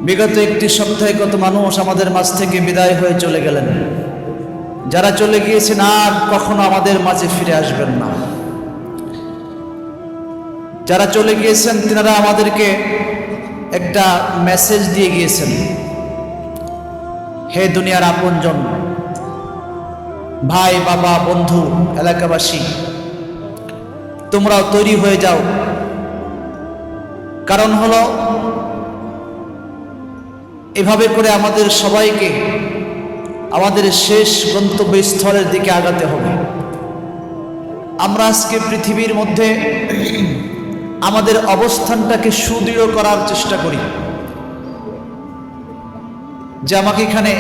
বিগত একটি সপ্তাহে কত মানুষ আমাদের মাঝ থেকে বিদায় হয়ে চলে গেলেন। যারা চলে গিয়েছেন আর কখনো আমাদের মাঝে ফিরে আসবেন না। যারা চলে গিয়েছেন তিনারা আমাদেরকে একটা মেসেজ দিয়ে গিয়েছেন, হে দুনিয়ার আপনজন, ভাই বাবা বন্ধু এলাকাবাসী, তোমরাও তৈরি হয়ে যাও। কারণ হলো এভাবে করে আমাদের সবাইকে আমাদের শেষ গন্তব্যস্থলের দিকে আগাতে হবে। আমরা আজকে পৃথিবীর মধ্যে আমাদের অবস্থানটাকে সুদৃঢ় করার চেষ্টা করি, যে আমাকে এখানে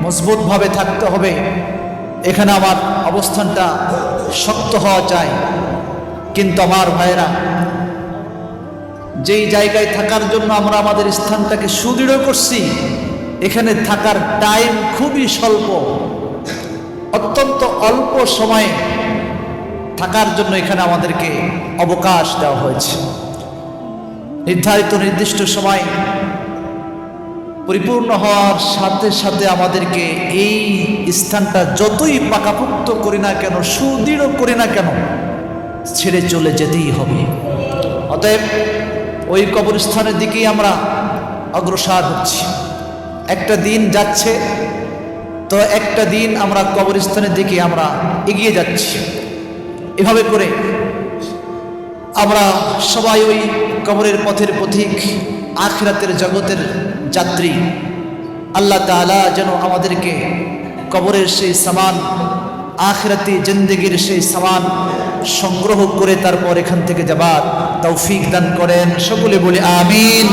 মজবুতভাবে থাকতে হবে, এখানে আমার অবস্থানটা শক্ত হওয়া চাই। কিন্তু আমার ভাইয়েরা, যেই জায়গায় থাকার জন্য আমরা আমাদের স্থানটাকে সুদৃঢ় করছি, এখানে থাকার টাইম খুবই স্বল্প, অত্যন্ত অল্প সময়ে থাকার জন্য এখানে আমাদেরকে অবকাশ দেওয়া হয়েছে। নির্ধারিত নির্দিষ্ট সময় পরিপূর্ণ হওয়ার সাথে সাথে আমাদেরকে এই স্থানটা যতই পাকাপোক্ত করি না কেন, সুদৃঢ় করি না কেন, ছেড়ে চলে যেতেই হবে। অতএব ওই কবরস্থানের দিকেই আমরা অগ্রসর হচ্ছি। একটা দিন যাচ্ছে তো একটা দিন আমরা কবরস্থানের দিকে আমরা এগিয়ে যাচ্ছি। এভাবে করে আমরা সবাই ওই কবরের পথের পথিক, আখিরাতের জগতের যাত্রী। আল্লাহ তাআলা যেন আমাদেরকে কবরের সেই সামান, আখিরাতি জিন্দেগির সেই সামান সংগ্রহ করে তারপর এখান থেকে যাবার তৌফিক দান করেন। সকলে বলি আমিন।